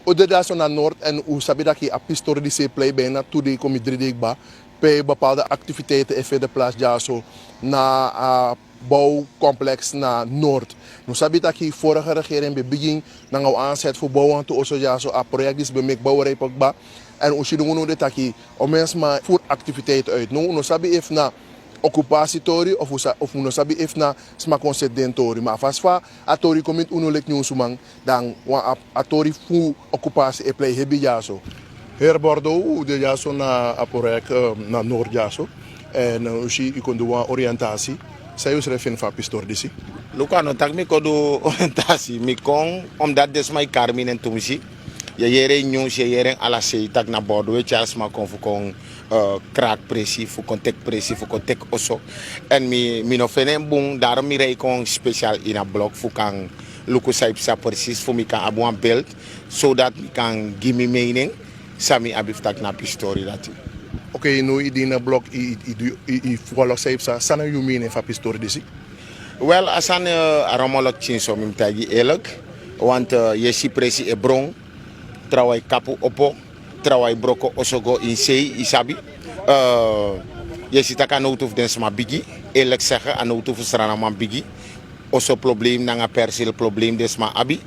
O de daar zo naar Noord en hoe sabi dat je a pistor die se play bijna toe die kom je ba bij bepaalde activiteiten in de plaats ja zo na bouwcomplex naar Noord. Nu sabi dat je vorige regering begin na ngau aanzet voor bouwen toe also ja zo a project is bemek bouwen ba en als je doen dat je om mensen maar voor activiteiten uit. Nu sabi if na occupatietori of no sabi if na sma concedentori maar fasfa atori komit uno lek nyu sumang dan wa atori fu occupatie e play hebi jaso her Bordeaux de jaso na aporek na Noord jaso en usi ikondu wa oriëntatie sai us refin fa pistor disi Lucano tak mi kodu oriëntatie mi kon omdat des my carminen tumsi je yere news je yere ala sei tak na Bordeaux Charles ma kon fu kon kraak pressie voor contact pressie voor contact osso en mi no fenen bung daarom mi rei kon speciaal in a blok voor kan luku saipsa precies voor mi kan abu een beeld zodat mi kan give me mening sami abif tak na pistori dat. Oké, nu in een blok i volg saipsa sana you mean fa pistori disi Wel asan aromolok chinso mi tagi eerlijk want je si pressie e bron trawai kapu opo trawai broko osogo in sei isabi je ziet dat aan auto of dens maar bigi eerlijk zeggen aan auto of strana man bigi oso probleem nanga persil probleem des maar abi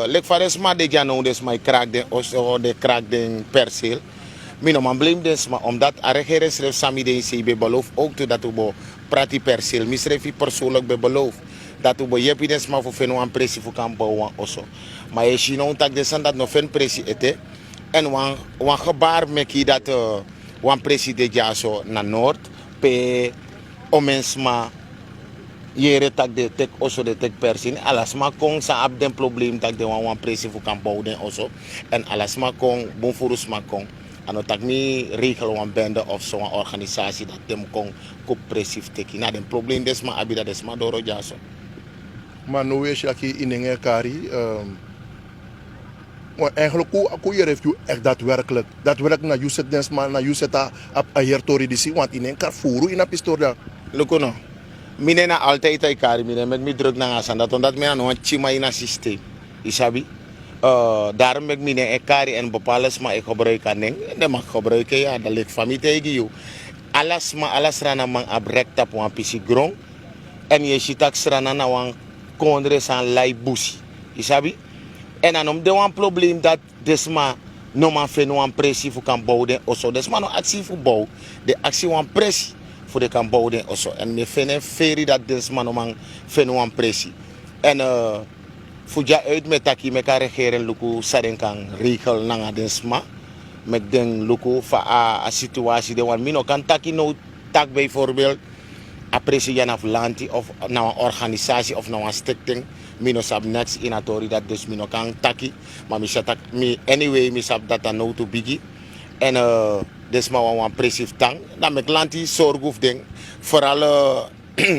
lek fares maar de jano des maar kraak den oso de kraak den persil mino man blame des maar omdat a regering schreef sami den sei be beloof ook to dat ubo prati persil misrefi persoonlijk be beloof dat ubo jepi des maar voor feno aan pressie voor kan bouwen oso maar je ziet nou tak des dat no fen pressie ete en wan gebaar meki dat wan president ja zo naar Noord pe omensma yere tak de tek oso de tek persin alasma kon sa ab den probleem tak de wan president voor kan bouwen oso en alasma kon bon furusma kon ano tak mi regel wan bende of zo wan organisatie dat dem kon kop presief teki na den probleem desma abida desma doro ja zo maar nu is je in een kari maar eigenlijk hoe je review echt daadwerkelijk naar je zet dens maar naar je zet op een hertori disi want in een karfuru in een pistool daar lukuno mine na altijd ay kari mine met mi druk na asan dat omdat me ano chima ina systeem isabi daarom met mine e kari en bepales ma e gebruik aan ding en de mag gebruiken ja dat ligt van mi tegen you alas rana mang abrek tap wan pisi grong en je sitak srana na wan kondre san lai busi isabi en dan de wan probleem dat desma no man fe no wan pressie voor kan bouwen oso desma no actie voor bouw de actie wan pressie voor de kan bouwen oso en me fene feri dat desma no man fe no wan pressie en fuja uit met taki me ka regeren luku saren kan regel nanga desma met den luku fa a situatie de wan mino kan taki no tak bijvoorbeeld appreciëren of lanti of na een organisatie of na een stichting mino sab next in atori dat dus mino kan taki maar mi satak mi anyway mi sab dat no to bigi en des ma wan presief tang na met lanti zorguf ding vooral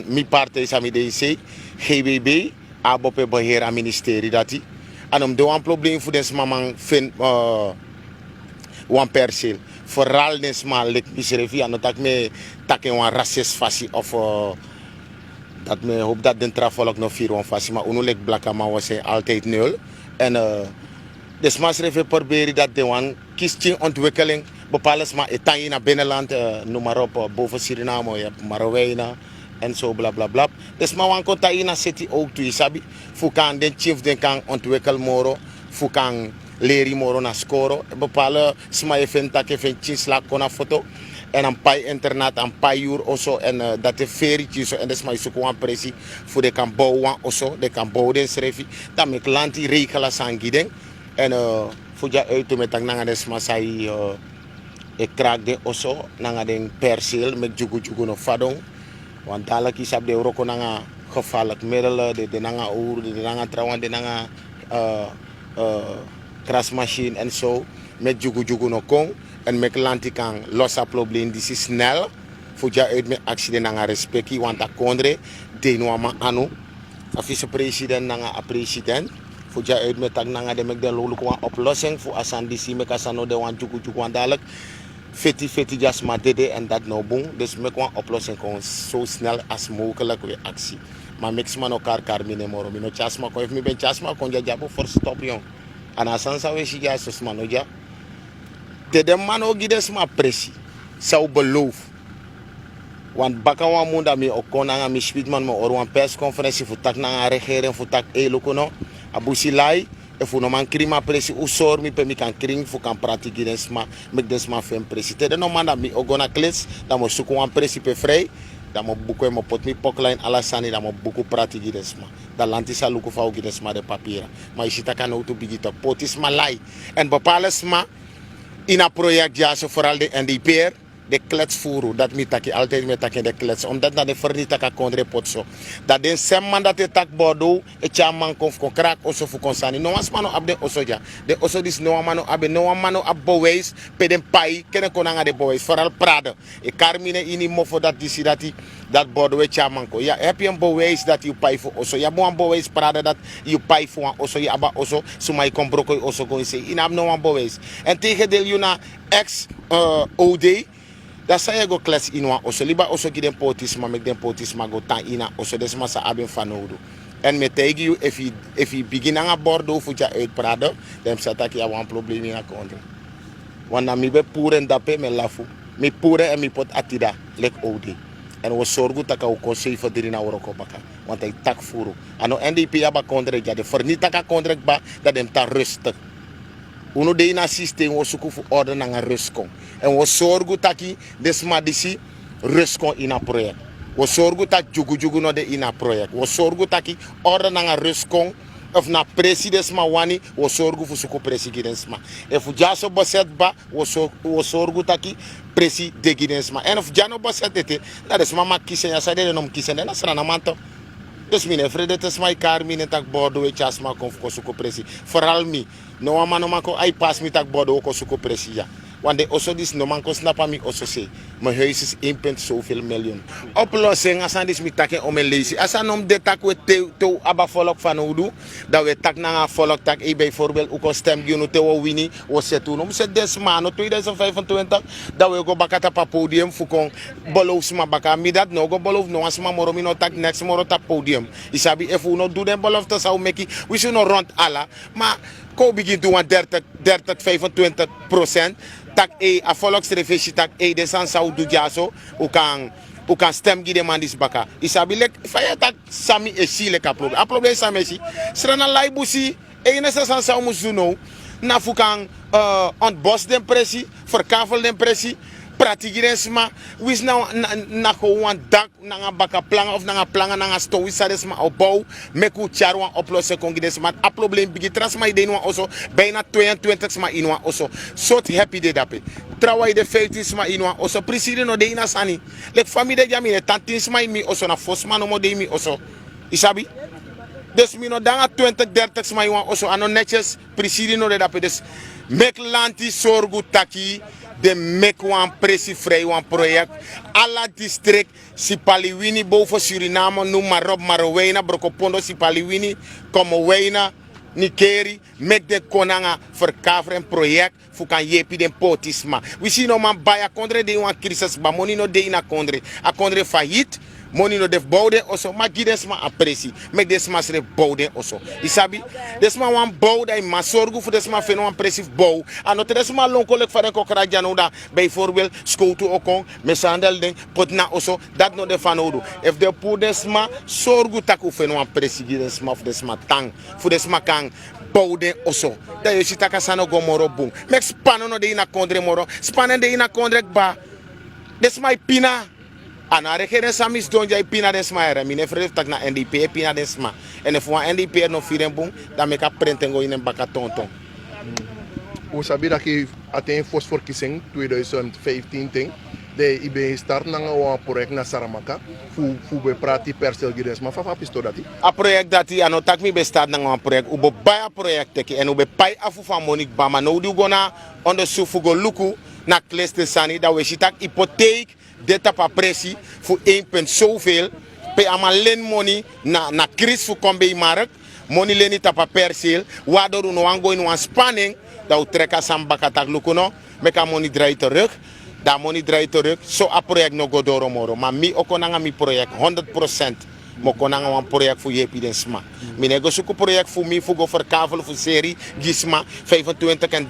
mi parte sami DC GBB abope beheer aan ministerie dati en de wan probleem voor des mamang fin wan perceel vooral des ma lek misrefi en dat me taken wan races fasi of dat me hoop dat den travolk nog 4 fasi maar unulik blakama was altijd 0 en des ma schreef proberen dat de wan kiesting ontwikkeling bepaalde maar etan naar binnenland noem maar op boven Suriname je hebt Marowijna en zo bla bla bla des ma wan kota ina city ook toe sabi fu kan den chief den kan ontwikkel moro fu kan leri moro na skoro bepaalde sma even tak even chisla kona foto en een paar internet een paar uur oso en dat de ferry zo en dat is maar zo gewoon pressie voor de kan bouwen oso de kan bouwen schrijven dan met lanti regelen sangiden en voor je uit met nanga des maar sai ik kraak de oso nanga den perceel met jugu no fadong want dadelijk is op de euro nanga gevaarlijk middelen de nanga oer de nanga trouwen de nanga krasmachine en zo met jugu no kong en met lanti kan losa probleem die is snel voor je uit met accident nanga respecti want dat kondre de no ama anu a vice-president nanga a president voor je uit met tak nanga de met de lolu ko oplossing voor asan disi met asano de wan jugu want dadelijk feti just maar dede en dat no boom dus met een oplossing kon zo snel als mogelijk weer actie maar mix man elkaar mine moro mino chasma ko if mi ben chasma kon ja jabo for stop yon Anasan sa we si ja sos mano ja. Te de mano gides ma presi. Zou beloof. Want baka wan munda mi okona nga mi speedman mo or wan persconferentie fu tak na nga regering fu tak lukono. Abusi lai e fu no man krima presi usor mi pe mi kan kring fu kan pratiki desma mek desma fem presi. Te de no manda mi ogona kles da mo suku wan presi pe vrij. Da mo buku mo pot mi pokline alasani da mo buku pratiki desma. Da lantisa luku fa ogi desma de papiera. Ma isita kan auto bigito potisma lai. En bepalesma in project ja zo vooral de NDPR de klets voeren dat mi taki altijd met taki de klets omdat dat de vernita ka kondre potso dat den semman dat de tak bordo e chaman konf kon krak oso fu konsani no mas mano abde oso ja de oso dis no mano abe no mano abboweis peden pai kene konanga de boweis vooral prade e karmine ini mofo dat disi dati dat bordo e chaman ko ja heb je een boweis dat you pai voor oso ja mo een boweis prade dat you pai voor oso ja aba oso sumai kon broko oso kon se inam no een boweis en tegen de juna ex OD dat saya go klas inwa oso liba oso ki den potisma mek den potisma go tan ina oso desma sa abin fanodo en me tegi you if you begin anga bordo fuja uit prado dem sataki ya wan probleem in a country wana mi be puren dape me lafu mi pure en mi pot atida lek OD en we sorgu taka u conseil for dirina woroko baka want hij tak furu ano NDP ya ba contract ja de vernita ka contract ba dat dem ta rustig uno de ina systeem wo suku fu order na ruskon en wo sorgu taki desma disi ruskon ina project wo sorgu tak jugu no de ina project wo sorgu taki order na ruskon of na presidesma wani wo sorgu fu suku presidesma e fu jaso boset ba wo sorgu taki presi de gidensma en of jano boset ete na desma makisen ya sade nom kisen na sra na manto. Dus mine vrede tes my car mine tak bordo we chasma kon ko suko presi. Vooral mi no mano mako ai pas mi tak bordo ko suko presi ja. Want de oso dis no man ko snapa mi oso se. Mijn huis is 1 zoveel miljoen. Oplossing asan dis mi taken om een lazy. Asan om de tak we to aba volk van odu. Dat we tak na volk tak e bijvoorbeeld ook stem gino te wo wini o setu. Om se des mano 2025 dat we go bakata pa podium fu kon beloof sma baka mi dat no go beloof no asma moro mi no tak next moro ta podium. Isabi if we no do den belofte zou meki we should no rond alla. Maar ko begin to 30-25% tak a volksrevisie tak de san sau du jaso u kan stem gide mandis baka isabi lek faya tak sami esile ka problem a problem sami si srana laibusi ne san sau musuno na fukan on bos den presi verkavel den presi pratigirensma wis na gewoon dak na baka plan of na plan na sto wisadesma opbouw meku charwa oplossen kon gidesma a probleem bigi transma ide no oso bijna 22 ma inwa oso sot happy de dape trawai de 50 ma inwa oso preside no de ina sani lek famille de jamine tantis ma mi oso na fosma no mo de mi oso isabi dus mi no danga 20-30 ma inwa oso ano netjes preside no de dape dus mek lanti sorgu taki de mek wan presi vrij wan project alla district si paliwini boven Suriname noem maar op Marowena Brokopondo si paliwini Komowena Nikeri mek de konanga verkaveren project fu kan yepi den potisma we see no man baya kondre de wan crisis ba money no de ina kondre a kondre failliet money no def bouwden oso ma gidesma apresi mek desma sre bouwden oso isabi desma wan bouwden ma sorgu fu desma feno wan presif bouw ano desma lonkolek faren ko krajano da bijvoorbeeld skoutu okon mesandel den potna oso dat no de fanodo if de pu desma sorgu taku feno wan presi gidesma fu desma tang fu desma kan bouwden oso da yo sitaka sano go moro bung mek spano no de ina kondre moro spanen de ina kondre ba desma pina ana regering samis donja pina desma era mine fref tak na NDP pina desma en if wan NDP no firen bung da meka prentengo in baka tonton O sabi dat je aten fosforkissing 2015 ting de ibe start na een project na Saramaka fu be prati persel gides ma fa pisto dati a project dati ano tak mi be start na een project ubo baya project teki en ube pai afu fa monik ba ma no di gona on de sufu go luku na kleste sani da we sitak hypotheek data pa presi fu 1 zoveel pe amalen money na kris fu kombe mark money leni tapa perseel waardoor no wan go in wan spanning da utreka sam bakatak lukuno meka money draai terug da money draai terug so a project no go doro moro maar mi okonanga mi project 100% mo konanga wan project voor jepi den sma. Mine go suku project voor mi voor go verkavelen voor serie gisma 25 en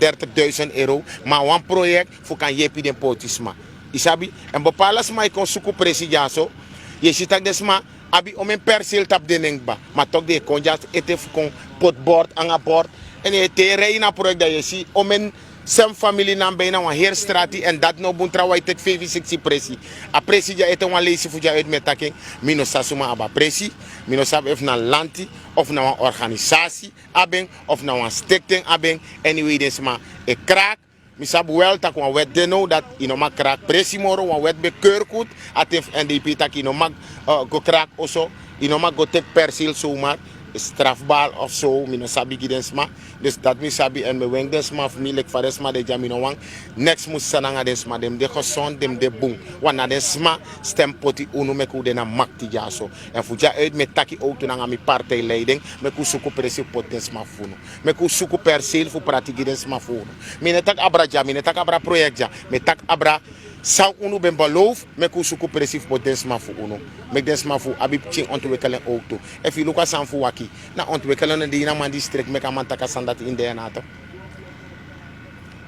30.000 euro, maar wan project voor kan jepi den potisma. Isabi en bepaalde sma ik kon suku presidenzo. Je ziet dat desma abi om een perceel tap de nengba, maar toch de konjas ete voor potbord aan bord en ete reina project dat je ziet om een sem familie nam bijna een heer strati en dat no bun trawai tek 65 presi. A presi ja ete wan leesi fuja uit met taking. Mino sasuma aba presi. Mino sab ef na lanti of na een organisatie abeng of na een stichting abeng. Anyway des ma e kraak. Mi sab wel tak wan wet deno dat ino ma kraak presi moro wan wet be keurkut atef NDP tak ino ma go kraak oso. Ino ma go tek persil zomaar. Strafbaar of zo, mino sabi gidensma. Dus dat mi sabi en me weng desma of mi lek faresma de jamino wang. Next mus sananga desma dem de gezond dem de boom. Wana desma stem poti unu me ku de na makti jaso. En fuja uit me taki auto nanga mi partijleiding. Me ku suku presi pot desma funo. Me ku suku perceel fu prati gidensma funo. Mine tak abra ja, mine tak abra project ja. Me tak abra zou unu ben beloof, me ku suku presief po desma fu unu. Me desma fu abi ching ontwikkelen ook toe. If you look at san fu waki, na ontwikkelen die na man district me kan man taka sandat in de nato.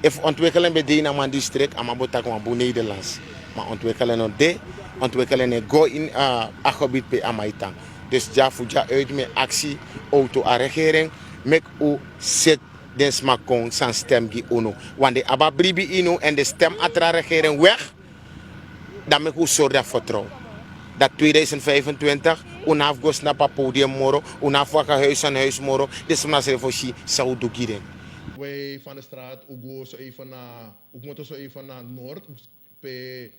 If ontwikkelen be die na man district, ama botak wan bu Nederlands. Maar ontwikkelen no de, ontwikkelen ne go in a gebied pe amaitang. Dus ja fu ja uit me actie auto a regering, mek u set den smakon san stem gi uno. Want de aba bribi ino en de stem atra regering weg, dan mek u zorg dat vertrouwen. Dat 2025, unaf gos na pa podium moro, unaf waka huis aan huis moro, dus na se foshi zou do giren. Wij van de straat, Ugo, zo even naar, ook moeten zo even naar Noord, bij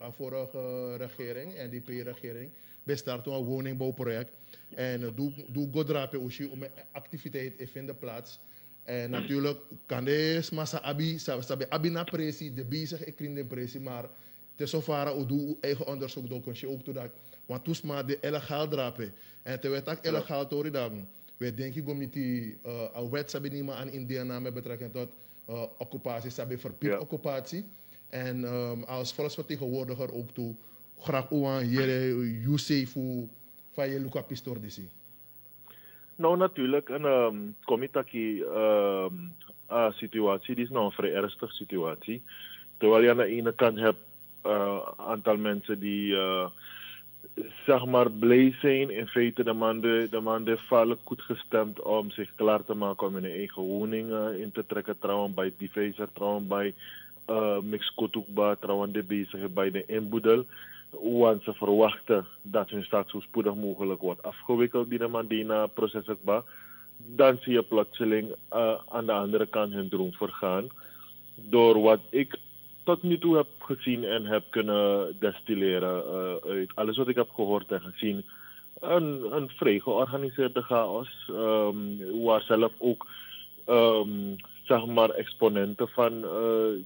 vorige regering, NDP-regering, bij start een woningbouwproject. En doe godrape aussi om een activiteit te vinden plaats. En natuurlijk kan deze massa abi na pressie, de bezig ik in de pressie, maar te zover u doe eigen onderzoek doen kun je ook toe dat, want toen maar de illegaal drapen. En terwijl dat illegaal tori dan. We denken dat we een wet hebben niet meer aan Indiana met betrekking tot occupatie, ze hebben verplicht occupatie. En als volksvertegenwoordiger ook toe, graag aan jullie voor van je Luca Pistor disi. Nou natuurlijk, en kom ik taki situatie, die is nou een vrij ernstige situatie. Terwijl je aan de ene kant hebt aantal mensen die zeg maar blij zijn. In feite de man vallen goed gestemd om zich klaar te maken om in een eigen woning in te trekken. Trouwens bij Divisor, trouwens bij Mixkotukba, trouwens de bezig bij de inboedel. Want ze verwachten dat hun staat zo spoedig mogelijk wordt afgewikkeld die de man die na proces het ba. Dan zie je plotseling aan de andere kant hun droom vergaan. Door wat ik tot nu toe heb gezien en heb kunnen destilleren uit alles wat ik heb gehoord en gezien. Een vrij georganiseerde chaos, waar zelf ook zeg maar exponenten van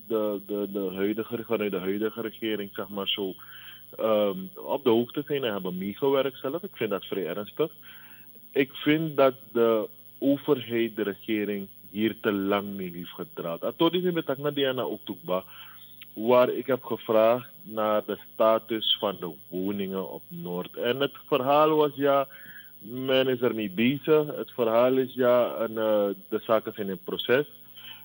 vanuit de huidige regering zeg maar zo op de hoogte zijn en hebben meegewerkt zelf. Ik vind dat vrij ernstig. Ik vind dat de overheid, de regering, hier te lang mee heeft gedraaid. Dat is met Akna Diana Oktoekba, waar ik heb gevraagd naar de status van de woningen op Noord. En het verhaal was ja, men is ermee bezig. Het verhaal is ja, de zaken zijn in proces.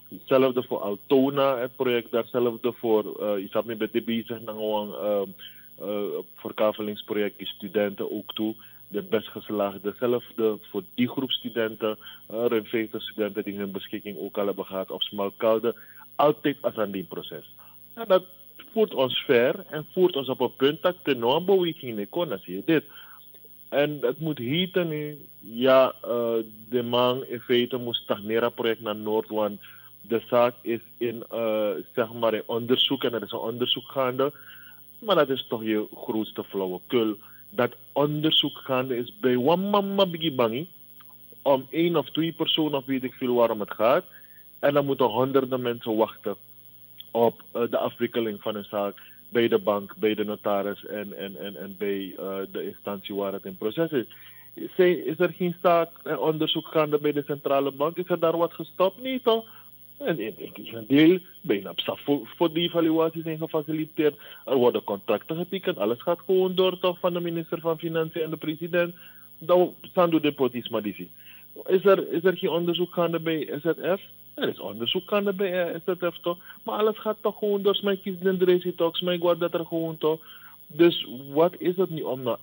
Hetzelfde voor Altona, het project daarzelfde voor, je zat me bij de bezig naar een verkavelingsproject, studenten ook toe. De best geslaagde, hetzelfde voor die groep studenten, ruim 50 studenten die hun beschikking ook al hebben gehad op Smalkalde. Altijd als aan die proces. En dat voert ons ver en voert ons op een punt dat de non-beweging kon, zie je dit. En het moet heten nu, ja, de man in feite moest stagneren project naar Noord, want de zaak is in, zeg maar, in onderzoek en er is een onderzoek gaande. Maar dat is toch je grootste flauwekul. Dat onderzoek gaande is bij Wamama Bigibangi om 1 of 2 personen of weet ik veel waarom het gaat. En dan moeten honderden mensen wachten op de afwikkeling van een zaak bij de bank, bij de notaris en bij de instantie waar het in proces is. Is er geen zaak en onderzoek gaande bij de centrale bank? Is er daar wat gestopt? Nee toch? En een deel, bijna voor die evaluaties zijn gefaciliteerd. Er worden contracten getekend. Alles gaat gewoon door toch van de minister van Financiën en de president. Dan staan de depoties die. Is er geen onderzoek gaande bij SZF? Er is onderzoek gaande bij SZF toch. Maar alles gaat toch gewoon door. Mijn kies de directie toch. Mijn wordt dat er gewoon toch. Dus wat is het nu om na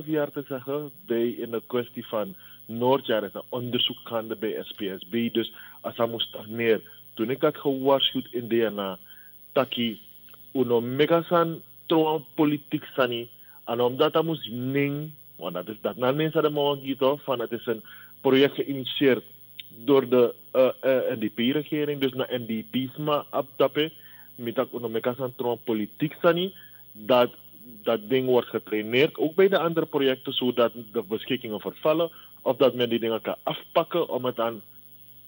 1,5 jaar te zeggen bij in de kwestie van Noordjaar is een onderzoek gaande bij SPSB. Dus als hij moest stagneer. Toen ik had gewaarschuwd in DNA, taki uno megasan trouwens politiek sani. En omdat hij moest ning, want dat is dat na mensen de mogelijkheid van het is een project geïnitieerd door de NDP-regering, dus naar NDP's maar abtappen. Met dat uno megasan trouwens politiek sani, dat ding wordt getraineerd, ook bij de andere projecten, zodat de beschikkingen vervallen, of dat men die dingen kan afpakken om het aan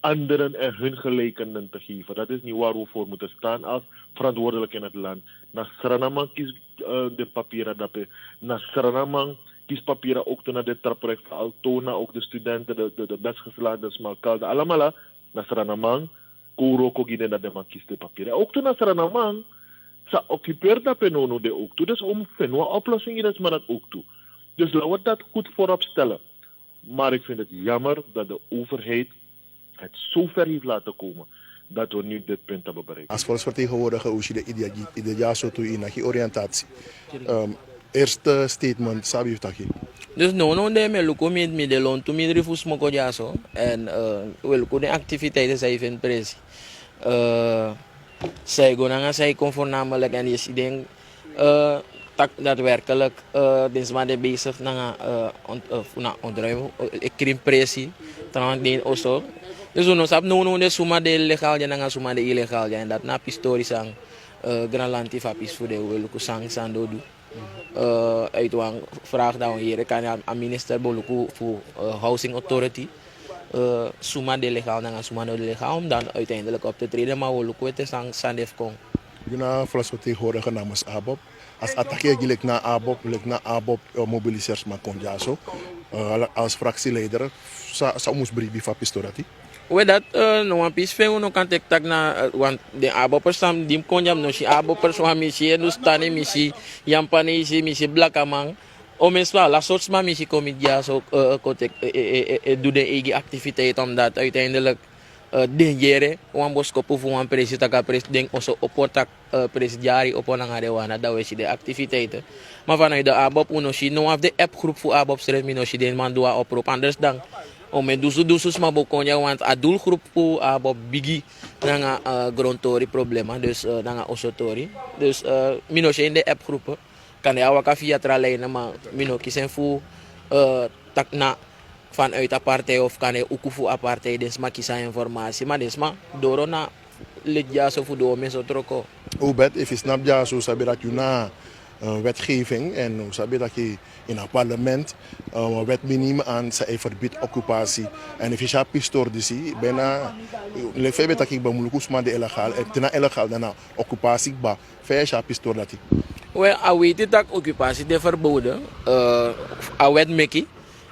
anderen en hun gelijkenden te geven. Dat is niet waar we voor moeten staan als verantwoordelijk in het land. Na Sranamang kies de papieren daarbij. Na Sranamang kies papieren ook naar dit project van Altona, ook de studenten, de best geslaagde smalkalde. Allemaal na Sranamang, Kuroko gine dat de man kies de papieren. Ook toen na Sranamang, sa occupeert dat penono de ook toe. Dus om vinden we oplossingen, dat is maar dat ook toe. Dus laten we dat goed voorop stellen. Maar ik vind het jammer dat de overheid het zo ver heeft laten komen dat we nu dit punt hebben bereikt. Als volksvertegenwoordiger hoe je de idee zo toe in die oriëntatie. Eerste statement sabi je toch? Dus no de me luko mi de lon tu mi rifus mo ko jaso en wel ko de activiteiten zij vindt presi. Zij go na zij conformabelijk en je denk tak daadwerkelijk dit maar de bezig na ontruimen krimpressie dan den also. Dus uno sap no de suma de legal ja na suma de illegal ja en dat na pistori sang granlanti fa pis voor de wel ko sang sando du. Uit een vraag dat we hier kan aan minister Boluku voor Housing Authority suma de legal na suma de legal om dan uiteindelijk op te treden maar Boluku het is aan Sandef Kong. Juna volksvertegenwoordiger namens ABOP. Als attaque gelijk na ABOP mobilisers maar kon ja zo. Als fractieleider zou moest brieven van pistorati. We dat no een pis veel no kan tak na want de ABOP stam dim konjam no si ABOP so misi no stane misi yampane misi blakamang o mespa la soort ma misi komedia so kotek doe de eigen activiteit omdat uiteindelijk dengere wan bosko voor wan president president also oportak presidiari opona ngarewana dat we si de activiteiten maar vanuit de ABOP uno si no af de app groep voor ABOP stress mino si den man doa oprop anders dan om met dusu maar bokonya want a doelgroep voor ABOP bigi nanga grontori problema dus nanga osotori dus mino si in de app groepen kan de awaka via tralijn maar mino kisen voor tak na vanuit apartheid of kan je ook voor apartheid dus maar kiezen informatie maar dus maar door na lidja zo voor door mensen troko. Hoe bet if je snapt ja zo sabi dat je na wetgeving en hoe sabi dat je in het parlement wet minimum aan zij verbiedt occupatie en if je ja pistor disi bijna le febe dat ik bamulukus maar de illegaal en tena illegaal dan occupatie ba fe ja pistor dat ik. Wel aweti tak occupatie de verboden a wet meki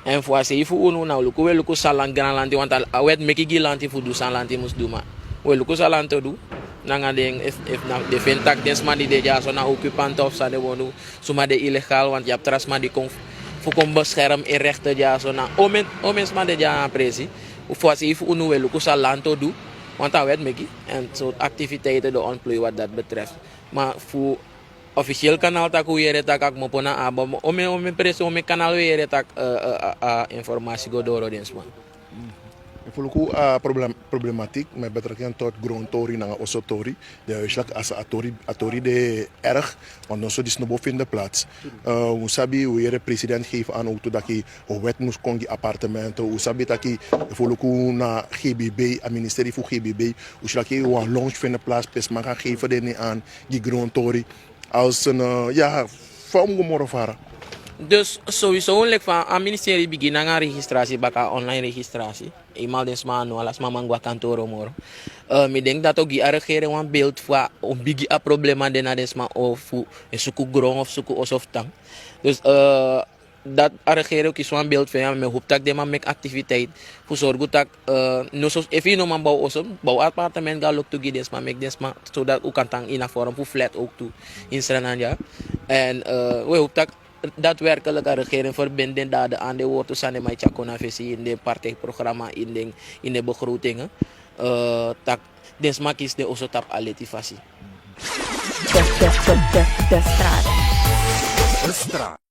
en voor ze voor uno nou luku salang granlanti want a wet meki gilanti voor du salanti mus duma wel luku salanto du nanga ding if na de ventak des maar die de ja so na occupant of sa de wonu suma de illegaal want je hebt tras maar die kon voor kon bescherm in rechten ja so na omens maar de ja presi voor ze voor uno wel luku salanto du want a wet meki en zo activiteiten de ontplooi wat dat betreft maar voor officieel kanaal tak uyere tak ak mo pona aba ome preso ome kanaal uyere tak informatie go doro dens man. Fuluku problematiek met betrekking tot grondtori na osotori de huiselijk als atori de erg want dan zo die snobo vinden plaats. Usabi uyere president geeft aan ook dat je wet moest kongi appartementen. Usabi dat je fuluku na GBB, het ministerie voor GBB, usabi je een lounge vinden plaats, pes maar gaan geven de aan die grondtori. Als een vormgomorrofara. Dus sowieso van het ministerie beginnen aan registratie, baka online registratie. Eenmaal des maanden, alas mamangwa kantoro moro. Ik denk dat ook die regering een beeld van een bigi problema de na des ma of een suku grond of suku osof tang. Dus dat regering kies een beeld van ja, me hoop dat de man make activiteit voor zorgen dat no so if you no man bouw appartement ga look to give des man make des man zodat ook kan tang in een vorm voor flat ook toe in Srananja en we hoop dat daadwerkelijk een regering verbinden daden aan de woorden van de Maichakona visie in de partijprogramma in de begrotingen tak des man kies de oso tap aletifasi. De straat.